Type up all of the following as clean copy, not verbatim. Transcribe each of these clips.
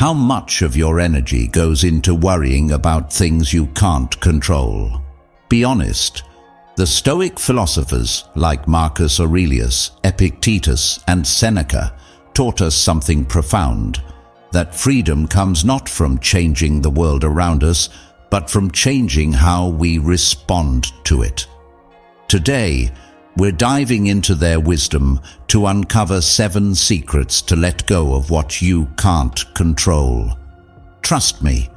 How much of your energy goes into worrying about things you can't control? Be honest. The Stoic philosophers like Marcus Aurelius, Epictetus, and Seneca taught us something profound, that freedom comes not from changing the world around us, but from changing how we respond to it. Today, we're diving into their wisdom to uncover 7 secrets to let go of what you can't control. Trust me,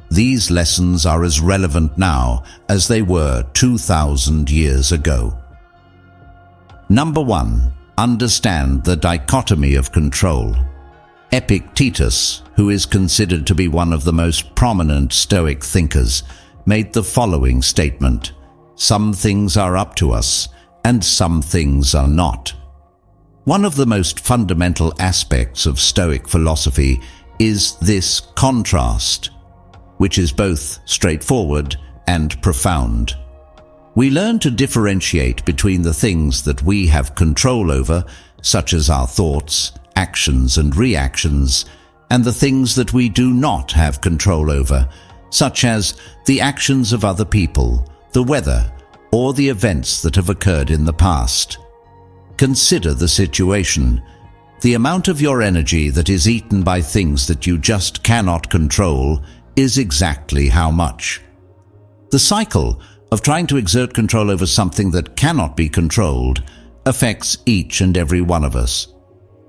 these lessons are as relevant now as they were 2,000 years ago. Number 1. Understand the dichotomy of control. Epictetus, who is considered to be one of the most prominent Stoic thinkers, made the following statement: "Some things are up to us, and some things are not." One of the most fundamental aspects of Stoic philosophy is this contrast, which is both straightforward and profound. We learn to differentiate between the things that we have control over, such as our thoughts, actions and reactions, and the things that we do not have control over, such as the actions of other people, the weather, or the events that have occurred in the past. Consider the situation. The amount of your energy that is eaten by things that you just cannot control is exactly how much. The cycle of trying to exert control over something that cannot be controlled affects each and every one of us.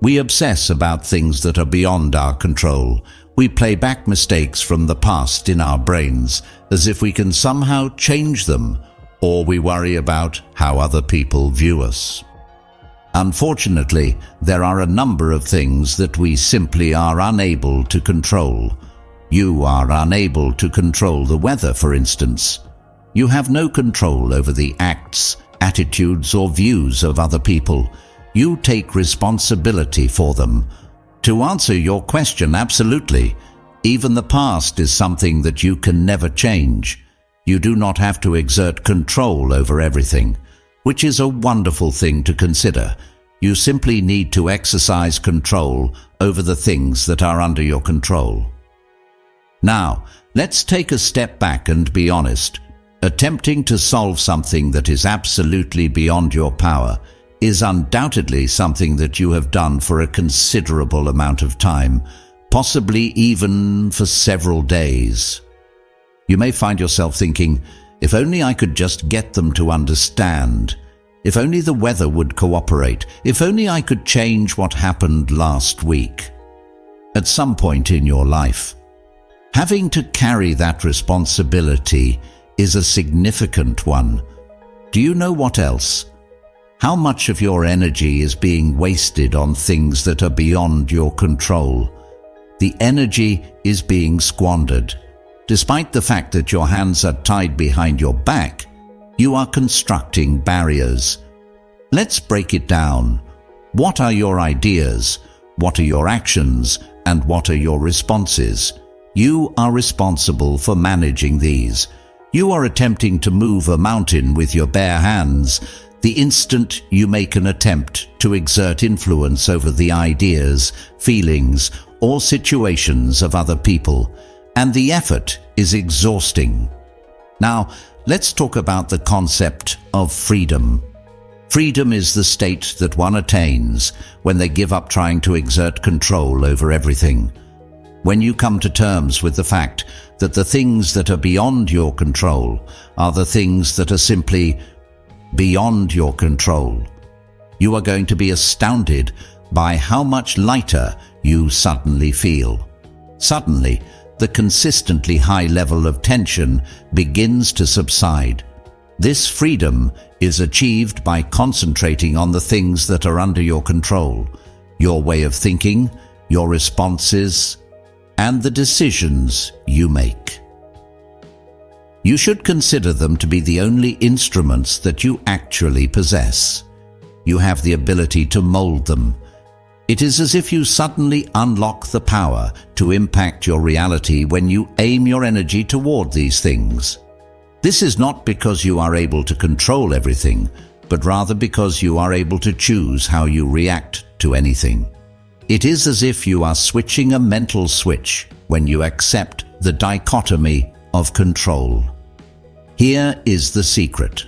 We obsess about things that are beyond our control. We play back mistakes from the past in our brains as if we can somehow change them, or we worry about how other people view us. Unfortunately, there are a number of things that we simply are unable to control. You are unable to control the weather, for instance. You have no control over the acts, attitudes, or views of other people. You take responsibility for them. To answer your question, absolutely. Even the past is something that you can never change. You do not have to exert control over everything, which is a wonderful thing to consider. You simply need to exercise control over the things that are under your control. Now, let's take a step back and be honest. Attempting to solve something that is absolutely beyond your power is undoubtedly something that you have done for a considerable amount of time, possibly even for several days. You may find yourself thinking, if only I could just get them to understand, if only the weather would cooperate, if only I could change what happened last week. At some point in your life, having to carry that responsibility is a significant one. Do you know what else? How much of your energy is being wasted on things that are beyond your control? The energy is being squandered. Despite the fact that your hands are tied behind your back, you are constructing barriers. Let's break it down. What are your ideas? What are your actions? And what are your responses? You are responsible for managing these. You are attempting to move a mountain with your bare hands. The instant you make an attempt to exert influence over the ideas, feelings, or situations of other people, and the effort is exhausting. Now, let's talk about the concept of freedom. Freedom is the state that one attains when they give up trying to exert control over everything. When you come to terms with the fact that the things that are beyond your control are the things that are simply beyond your control, you are going to be astounded by how much lighter you suddenly feel. Suddenly, the consistently high level of tension begins to subside. This freedom is achieved by concentrating on the things that are under your control, your way of thinking, your responses, and the decisions you make. You should consider them to be the only instruments that you actually possess. You have the ability to mold them. It is as if you suddenly unlock the power to impact your reality when you aim your energy toward these things. This is not because you are able to control everything, but rather because you are able to choose how you react to anything. It is as if you are switching a mental switch when you accept the dichotomy of control. Here is the secret.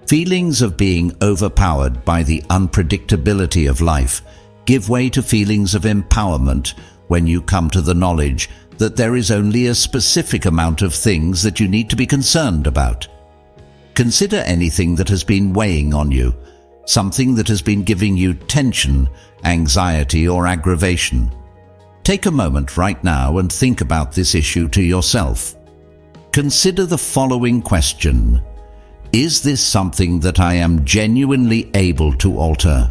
Feelings of being overpowered by the unpredictability of life give way to feelings of empowerment when you come to the knowledge that there is only a specific amount of things that you need to be concerned about. Consider anything that has been weighing on you, something that has been giving you tension, anxiety, or aggravation. Take a moment right now and think about this issue to yourself. Consider the following question. Is this something that I am genuinely able to alter?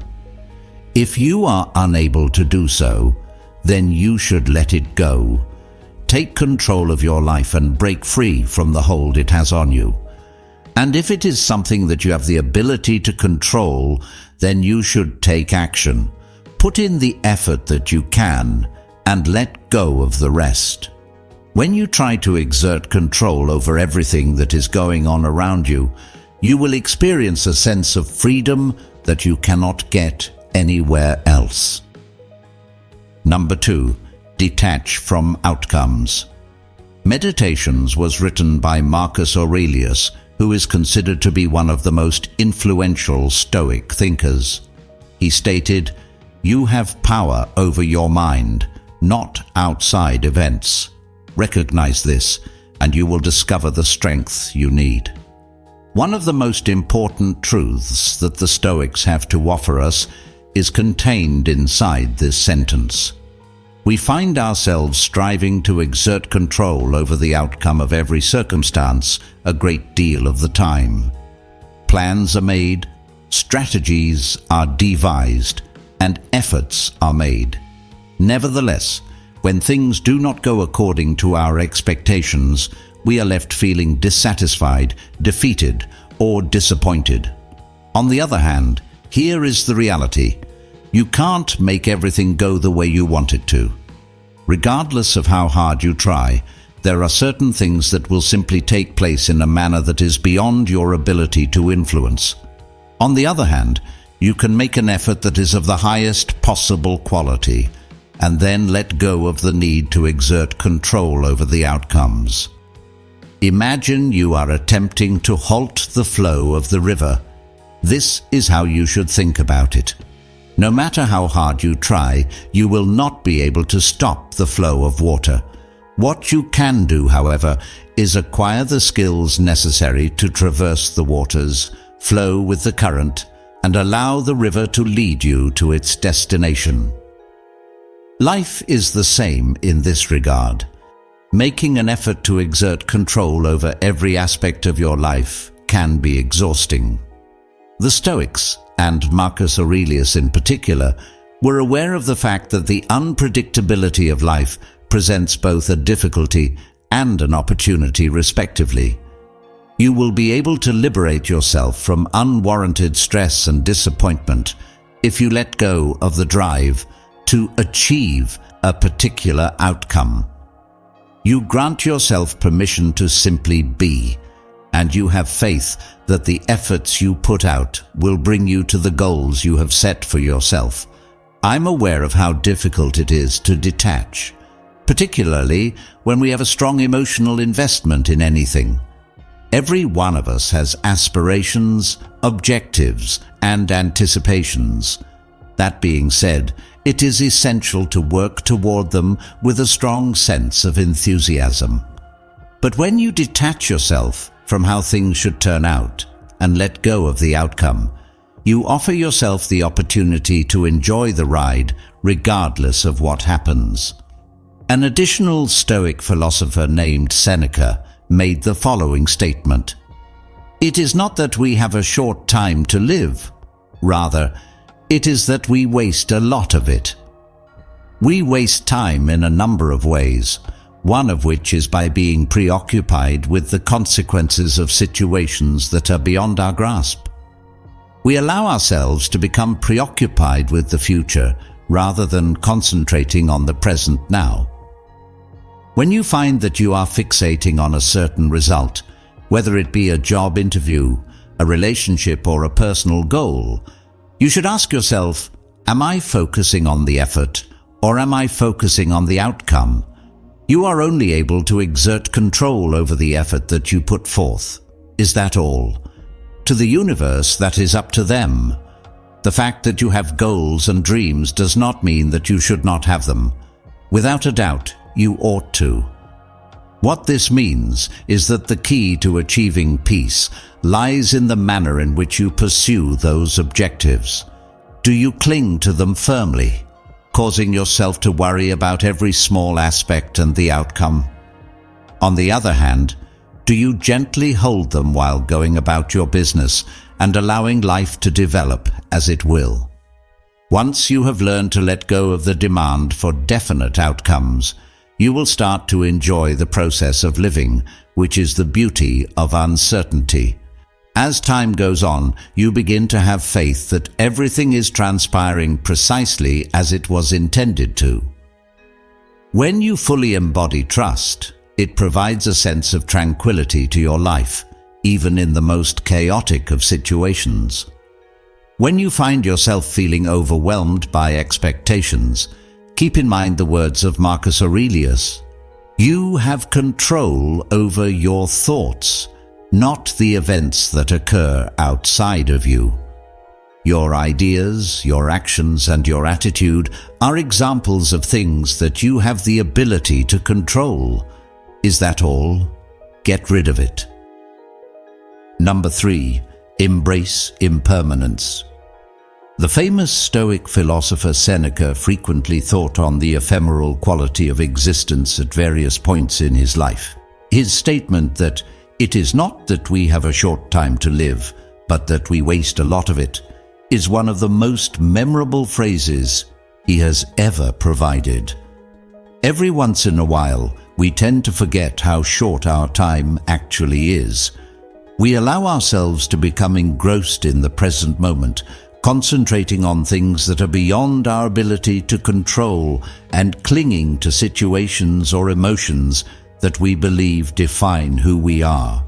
If you are unable to do so, then you should let it go. Take control of your life and break free from the hold it has on you. And if it is something that you have the ability to control, then you should take action. Put in the effort that you can and let go of the rest. When you try to exert control over everything that is going on around you, you will experience a sense of freedom that you cannot get anywhere else. Number 2. Detach from outcomes. Meditations was written by Marcus Aurelius, who is considered to be one of the most influential Stoic thinkers. He stated, "You have power over your mind, not outside events. Recognize this, and you will discover the strength you need." One of the most important truths that the Stoics have to offer us is contained inside this sentence. We find ourselves striving to exert control over the outcome of every circumstance a great deal of the time. Plans are made, strategies are devised, and efforts are made. Nevertheless, when things do not go according to our expectations, we are left feeling dissatisfied, defeated, or disappointed. On the other hand, here is the reality. You can't make everything go the way you want it to. Regardless of how hard you try, there are certain things that will simply take place in a manner that is beyond your ability to influence. On the other hand, you can make an effort that is of the highest possible quality, and then let go of the need to exert control over the outcomes. Imagine you are attempting to halt the flow of the river. This is how you should think about it. No matter how hard you try, you will not be able to stop the flow of water. What you can do, however, is acquire the skills necessary to traverse the waters, flow with the current, and allow the river to lead you to its destination. Life is the same in this regard. Making an effort to exert control over every aspect of your life can be exhausting. The Stoics, and Marcus Aurelius in particular, were aware of the fact that the unpredictability of life presents both a difficulty and an opportunity respectively. You will be able to liberate yourself from unwarranted stress and disappointment if you let go of the drive to achieve a particular outcome. You grant yourself permission to simply be, and you have faith that the efforts you put out will bring you to the goals you have set for yourself. I'm aware of how difficult it is to detach, particularly when we have a strong emotional investment in anything. Every one of us has aspirations, objectives, and anticipations. That being said, it is essential to work toward them with a strong sense of enthusiasm. But when you detach yourself from how things should turn out and let go of the outcome, you offer yourself the opportunity to enjoy the ride regardless of what happens. An additional Stoic philosopher named Seneca made the following statement: "It is not that we have a short time to live. Rather, it is that we waste a lot of it." We waste time in a number of ways, one of which is by being preoccupied with the consequences of situations that are beyond our grasp. We allow ourselves to become preoccupied with the future rather than concentrating on the present now. When you find that you are fixating on a certain result, whether it be a job interview, a relationship, or a personal goal, you should ask yourself, Am I focusing on the effort, or am I focusing on the outcome? You are only able to exert control over the effort that you put forth. Is that all? To the universe, that is up to them. The fact that you have goals and dreams does not mean that you should not have them. Without a doubt, you ought to. What this means is that the key to achieving peace lies in the manner in which you pursue those objectives. Do you cling to them firmly, causing yourself to worry about every small aspect and the outcome? On the other hand, do you gently hold them while going about your business and allowing life to develop as it will? Once you have learned to let go of the demand for definite outcomes, you will start to enjoy the process of living, which is the beauty of uncertainty. As time goes on, you begin to have faith that everything is transpiring precisely as it was intended to. When you fully embody trust, it provides a sense of tranquility to your life, even in the most chaotic of situations. When you find yourself feeling overwhelmed by expectations, keep in mind the words of Marcus Aurelius. You have control over your thoughts, not the events that occur outside of you. Your ideas, your actions, and your attitude are examples of things that you have the ability to control. Is that all? Get rid of it. Number 3. Embrace impermanence. The famous Stoic philosopher Seneca frequently thought on the ephemeral quality of existence at various points in his life. His statement that it is not that we have a short time to live, but that we waste a lot of it, is one of the most memorable phrases he has ever provided. Every once in a while, we tend to forget how short our time actually is. We allow ourselves to become engrossed in the present moment, concentrating on things that are beyond our ability to control and clinging to situations or emotions that we believe define who we are.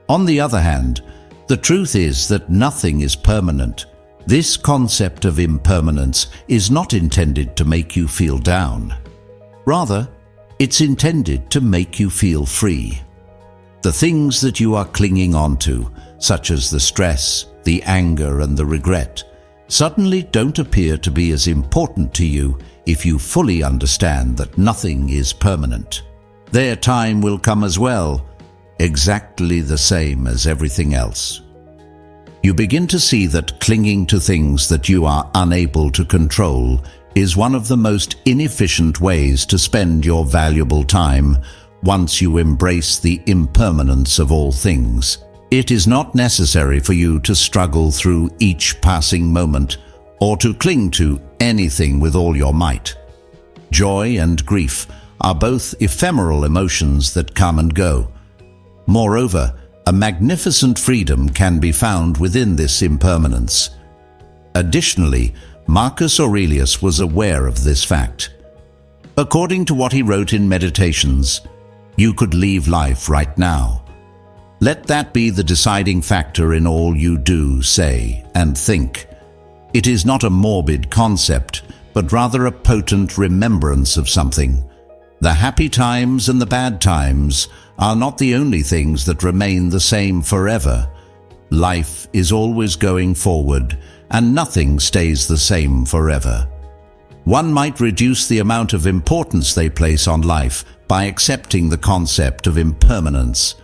On the other hand, the truth is that nothing is permanent. This concept of impermanence is not intended to make you feel down. Rather, it's intended to make you feel free. The things that you are clinging onto, such as the stress, the anger, and the regret, suddenly don't appear to be as important to you if you fully understand that nothing is permanent. Their time will come as well, exactly the same as everything else. You begin to see that clinging to things that you are unable to control is one of the most inefficient ways to spend your valuable time once you embrace the impermanence of all things. It is not necessary for you to struggle through each passing moment or to cling to anything with all your might. Joy and grief are both ephemeral emotions that come and go. Moreover, a magnificent freedom can be found within this impermanence. Additionally, Marcus Aurelius was aware of this fact. According to what he wrote in Meditations, you could leave life right now. Let that be the deciding factor in all you do, say, and think. It is not a morbid concept, but rather a potent remembrance of something. The happy times and the bad times are not the only things that remain the same forever. Life is always going forward, and nothing stays the same forever. One might reduce the amount of importance they place on life by accepting the concept of impermanence.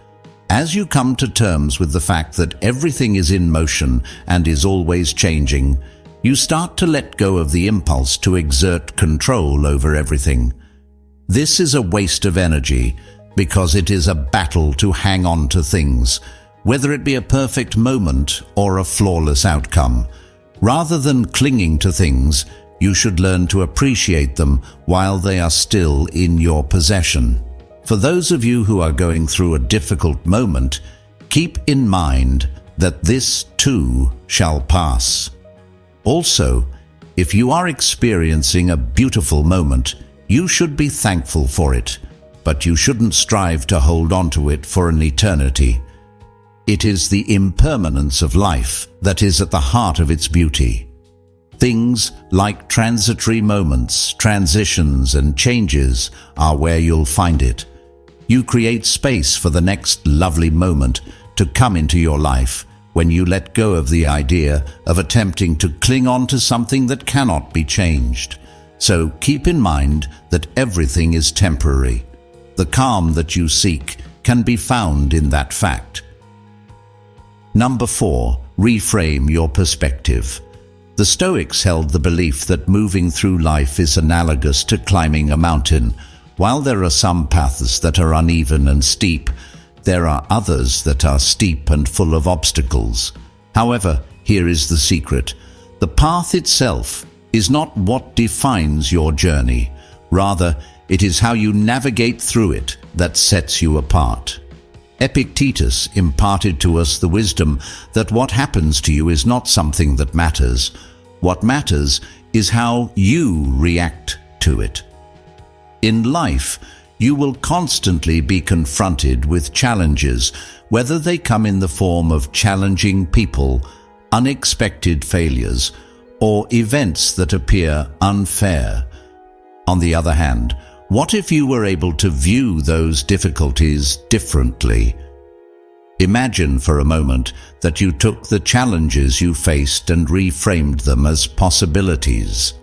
As you come to terms with the fact that everything is in motion and is always changing, you start to let go of the impulse to exert control over everything. This is a waste of energy because it is a battle to hang on to things, whether it be a perfect moment or a flawless outcome. Rather than clinging to things, you should learn to appreciate them while they are still in your possession. For those of you who are going through a difficult moment, keep in mind that this too shall pass. Also, if you are experiencing a beautiful moment, you should be thankful for it, but you shouldn't strive to hold on to it for an eternity. It is the impermanence of life that is at the heart of its beauty. Things like transitory moments, transitions, and changes are where you'll find it. You create space for the next lovely moment to come into your life when you let go of the idea of attempting to cling on to something that cannot be changed. So keep in mind that everything is temporary. The calm that you seek can be found in that fact. Number 4, reframe your perspective. The Stoics held the belief that moving through life is analogous to climbing a mountain. While there are some paths that are uneven and steep, there are others that are steep and full of obstacles. However, here is the secret. The path itself is not what defines your journey. Rather, it is how you navigate through it that sets you apart. Epictetus imparted to us the wisdom that what happens to you is not something that matters. What matters is how you react to it. In life, you will constantly be confronted with challenges, whether they come in the form of challenging people, unexpected failures, or events that appear unfair. On the other hand, what if you were able to view those difficulties differently? Imagine for a moment that you took the challenges you faced and reframed them as possibilities.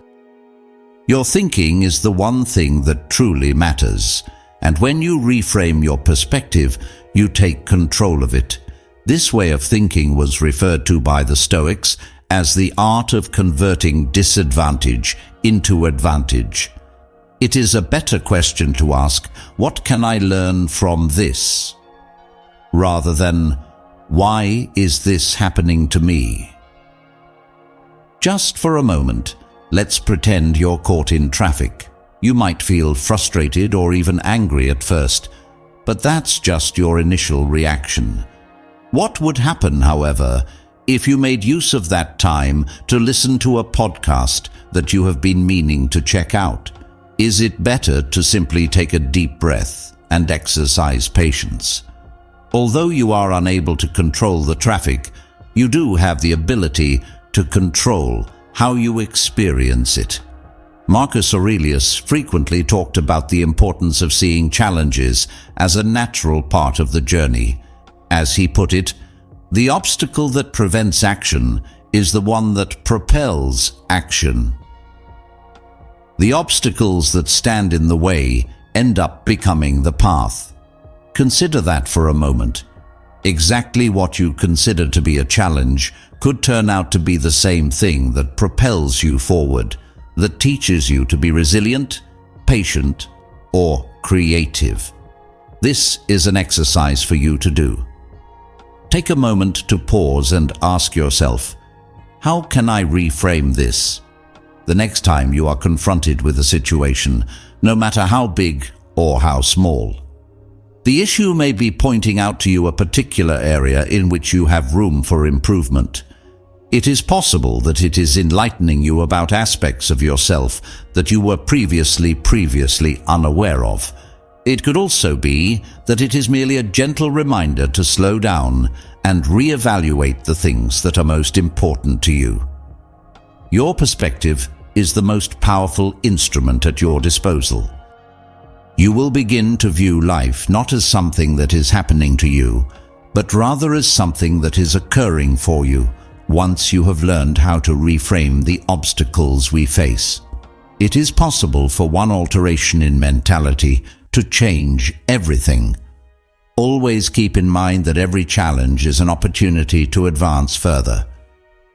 Your thinking is the one thing that truly matters, and when you reframe your perspective, you take control of it. This way of thinking was referred to by the Stoics as the art of converting disadvantage into advantage. It is a better question to ask, what can I learn from this? Rather than, why is this happening to me? Just for a moment, let's pretend you're caught in traffic. You might feel frustrated or even angry at first, but that's just your initial reaction. What would happen, however, if you made use of that time to listen to a podcast that you have been meaning to check out? Is it better to simply take a deep breath and exercise patience? Although you are unable to control the traffic, you do have the ability to control how you experience it. Marcus Aurelius frequently talked about the importance of seeing challenges as a natural part of the journey. As he put it, the obstacle that prevents action is the one that propels action. The obstacles that stand in the way end up becoming the path. Consider that for a moment. Exactly what you consider to be a challenge could turn out to be the same thing that propels you forward, that teaches you to be resilient, patient, or creative. This is an exercise for you to do. Take a moment to pause and ask yourself, how can I reframe this? The next time you are confronted with a situation, no matter how big or how small. The issue may be pointing out to you a particular area in which you have room for improvement. It is possible that it is enlightening you about aspects of yourself that you were previously unaware of. It could also be that it is merely a gentle reminder to slow down and reevaluate the things that are most important to you. Your perspective is the most powerful instrument at your disposal. You will begin to view life not as something that is happening to you, but rather as something that is occurring for you once you have learned how to reframe the obstacles we face. It is possible for one alteration in mentality to change everything. Always keep in mind that every challenge is an opportunity to advance further.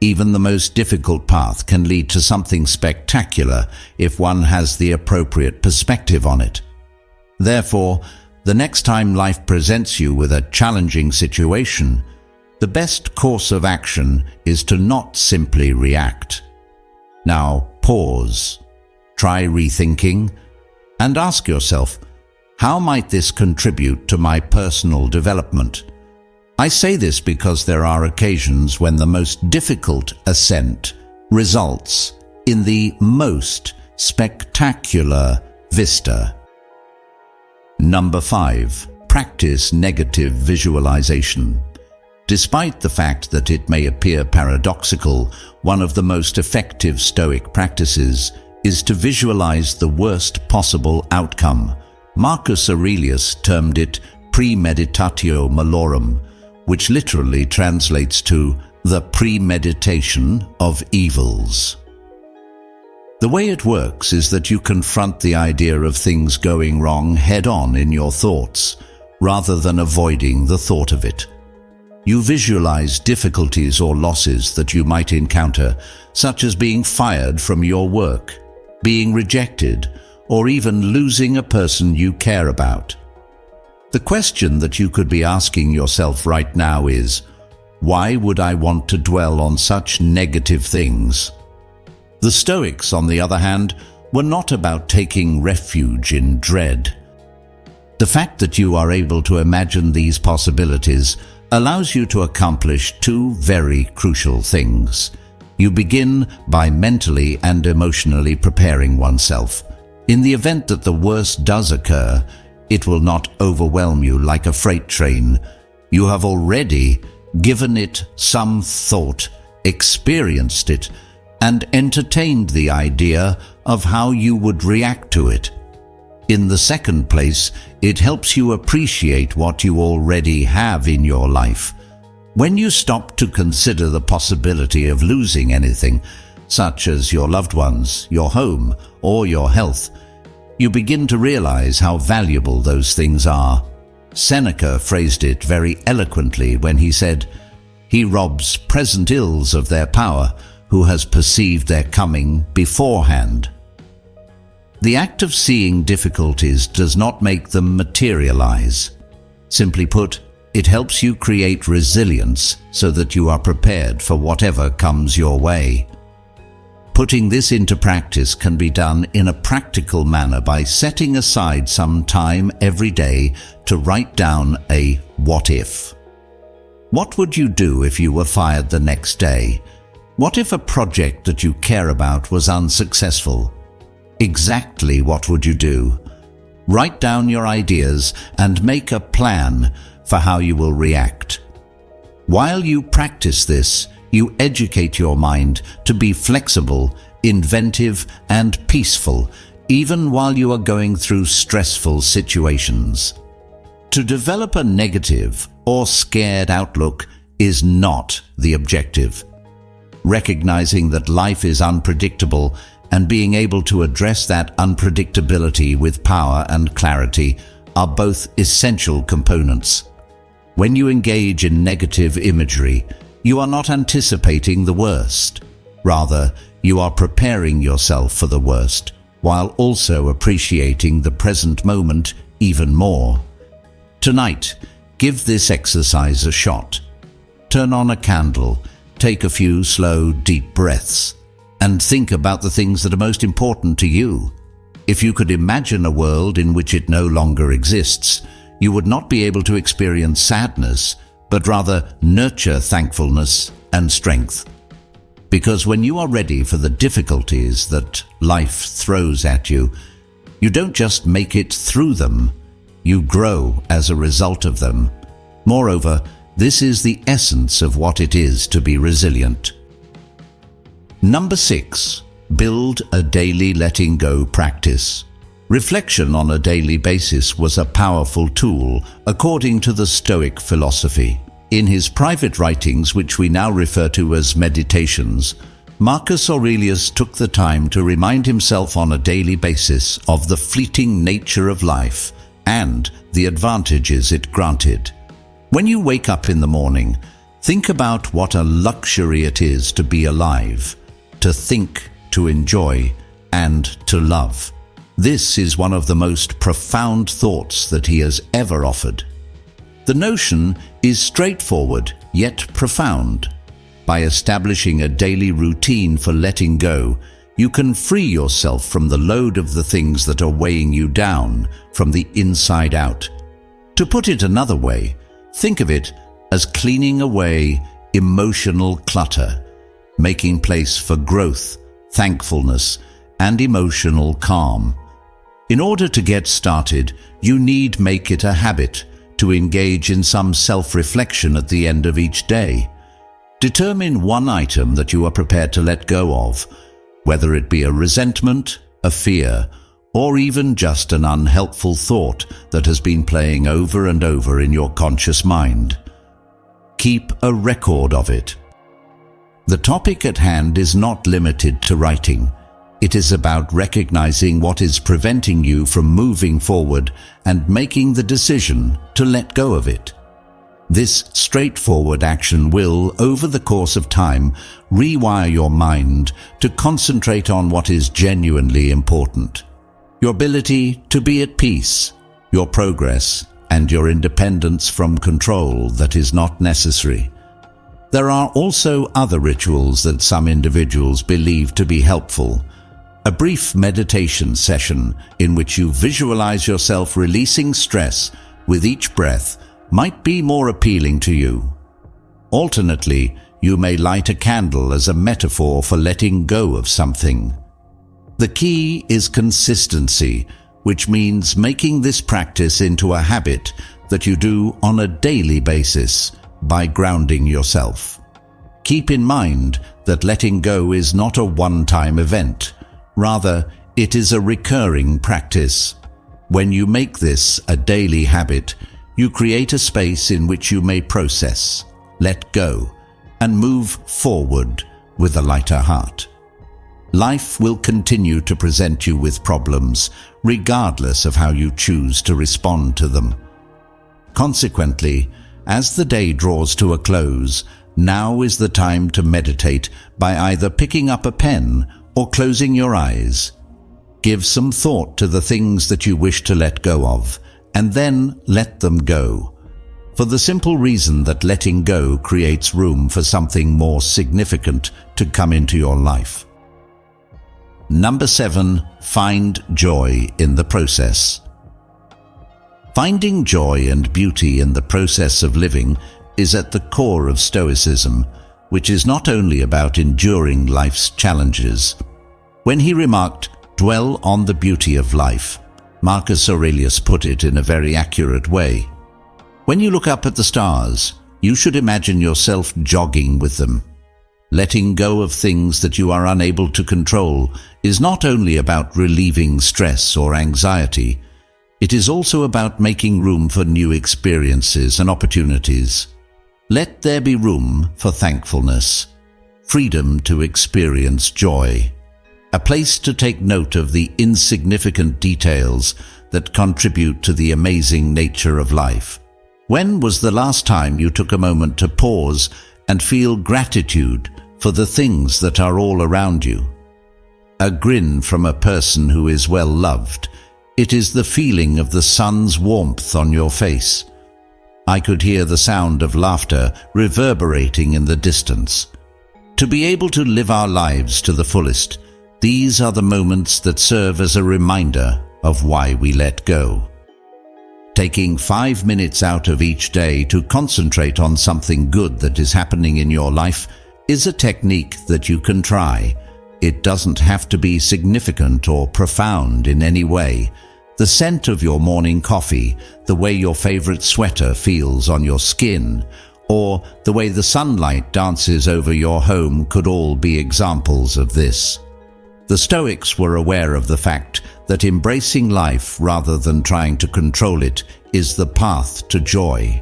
Even the most difficult path can lead to something spectacular if one has the appropriate perspective on it. Therefore, the next time life presents you with a challenging situation, the best course of action is to not simply react. Now pause, try rethinking, and ask yourself, how might this contribute to my personal development? I say this because there are occasions when the most difficult ascent results in the most spectacular vista. Number 5. Practice negative visualization. Despite the fact that it may appear paradoxical, one of the most effective Stoic practices is to visualize the worst possible outcome. Marcus Aurelius termed it premeditatio malorum, which literally translates to the premeditation of evils. The way it works is that you confront the idea of things going wrong head-on in your thoughts, rather than avoiding the thought of it. You visualize difficulties or losses that you might encounter, such as being fired from your work, being rejected, or even losing a person you care about. The question that you could be asking yourself right now is, why would I want to dwell on such negative things? The Stoics, on the other hand, were not about taking refuge in dread. The fact that you are able to imagine these possibilities allows you to accomplish two very crucial things. You begin by mentally and emotionally preparing oneself. In the event that the worst does occur, it will not overwhelm you like a freight train. You have already given it some thought, experienced it, and entertained the idea of how you would react to it. In the second place, it helps you appreciate what you already have in your life. When you stop to consider the possibility of losing anything, such as your loved ones, your home, or your health, you begin to realize how valuable those things are. Seneca phrased it very eloquently when he said, "He robs present ills of their power, who has perceived their coming beforehand." The act of seeing difficulties does not make them materialize. Simply put, it helps you create resilience so that you are prepared for whatever comes your way. Putting this into practice can be done in a practical manner by setting aside some time every day to write down a what if. What would you do if you were fired the next day? What if a project that you care about was unsuccessful? Exactly what would you do? Write down your ideas and make a plan for how you will react. While you practice this, you educate your mind to be flexible, inventive, and peaceful, even while you are going through stressful situations. To develop a negative or scared outlook is not the objective. Recognizing that life is unpredictable and being able to address that unpredictability with power and clarity are both essential components. When you engage in negative imagery, you are not anticipating the worst. Rather, you are preparing yourself for the worst, while also appreciating the present moment even more. Tonight, give this exercise a shot. Turn on a candle, take a few slow, deep breaths, and think about the things that are most important to you. If you could imagine a world in which it no longer exists, you would not be able to experience sadness, but rather nurture thankfulness and strength. Because when you are ready for the difficulties that life throws at you, you don't just make it through them, you grow as a result of them. Moreover, this is the essence of what it is to be resilient. Number 6. Build a daily letting go practice. Reflection on a daily basis was a powerful tool, according to the Stoic philosophy. In his private writings, which we now refer to as meditations, Marcus Aurelius took the time to remind himself on a daily basis of the fleeting nature of life and the advantages it granted. When you wake up in the morning, think about what a luxury it is to be alive, to think, to enjoy, and to love. This is one of the most profound thoughts that he has ever offered. The notion is straightforward, yet profound. By establishing a daily routine for letting go, you can free yourself from the load of the things that are weighing you down from the inside out. To put it another way, think of it as cleaning away emotional clutter, making place for growth, thankfulness, and emotional calm. In order to get started, you need make it a habit to engage in some self-reflection at the end of each day. Determine one item that you are prepared to let go of, whether it be a resentment, a fear, or even just an unhelpful thought that has been playing over and over in your conscious mind. Keep a record of it. The topic at hand is not limited to writing. It is about recognizing what is preventing you from moving forward and making the decision to let go of it. This straightforward action will, over the course of time, rewire your mind to concentrate on what is genuinely important. Your ability to be at peace, your progress, and your independence from control that is not necessary. There are also other rituals that some individuals believe to be helpful. A brief meditation session in which you visualize yourself releasing stress with each breath might be more appealing to you. Alternately, you may light a candle as a metaphor for letting go of something. The key is consistency, which means making this practice into a habit that you do on a daily basis by grounding yourself. Keep in mind that letting go is not a one-time event. Rather, it is a recurring practice. When you make this a daily habit, you create a space in which you may process, let go, and move forward with a lighter heart. Life will continue to present you with problems, regardless of how you choose to respond to them. Consequently, as the day draws to a close, now is the time to meditate by either picking up a pen or closing your eyes. Give some thought to the things that you wish to let go of, and then let them go, for the simple reason that letting go creates room for something more significant to come into your life. Number 7, find joy in the process. Finding joy and beauty in the process of living is at the core of Stoicism, which is not only about enduring life's challenges. When he remarked, "Dwell on the beauty of life," Marcus Aurelius put it in a very accurate way. When you look up at the stars, you should imagine yourself jogging with them. Letting go of things that you are unable to control is not only about relieving stress or anxiety, it is also about making room for new experiences and opportunities. Let there be room for thankfulness, freedom to experience joy, a place to take note of the insignificant details that contribute to the amazing nature of life. When was the last time you took a moment to pause and feel gratitude for the things that are all around you? A grin from a person who is well loved. It is the feeling of the sun's warmth on your face. I could hear the sound of laughter reverberating in the distance. To be able to live our lives to the fullest, these are the moments that serve as a reminder of why we let go. Taking 5 minutes out of each day to concentrate on something good that is happening in your life is a technique that you can try. It doesn't have to be significant or profound in any way. The scent of your morning coffee, the way your favorite sweater feels on your skin, or the way the sunlight dances over your home could all be examples of this. The Stoics were aware of the fact that embracing life rather than trying to control it is the path to joy.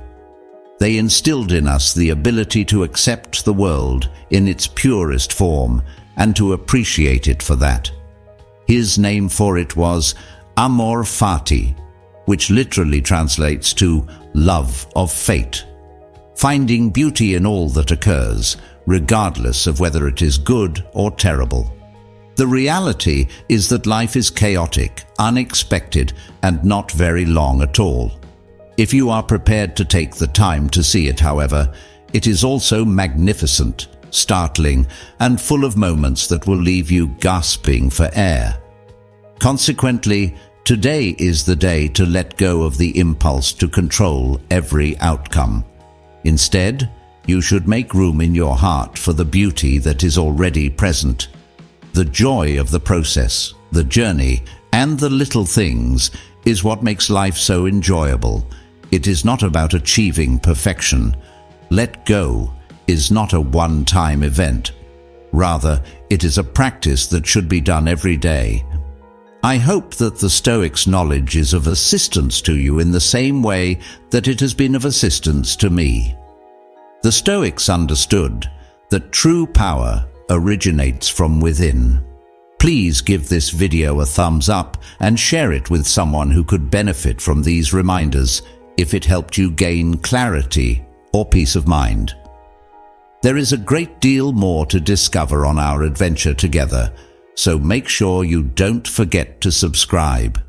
They instilled in us the ability to accept the world in its purest form and to appreciate it for that. His name for it was amor fati, which literally translates to love of fate, finding beauty in all that occurs, regardless of whether it is good or terrible. The reality is that life is chaotic, unexpected, and not very long at all. If you are prepared to take the time to see it, however, it is also magnificent, startling, and full of moments that will leave you gasping for air. Consequently, today is the day to let go of the impulse to control every outcome. Instead, you should make room in your heart for the beauty that is already present. The joy of the process, the journey, and the little things is what makes life so enjoyable. It is not about achieving perfection. Let go is not a one-time event. Rather, it is a practice that should be done every day. I hope that the Stoics' knowledge is of assistance to you in the same way that it has been of assistance to me. The Stoics understood that true power originates from within. Please give this video a thumbs up and share it with someone who could benefit from these reminders if it helped you gain clarity or peace of mind. There is a great deal more to discover on our adventure together, so make sure you don't forget to subscribe.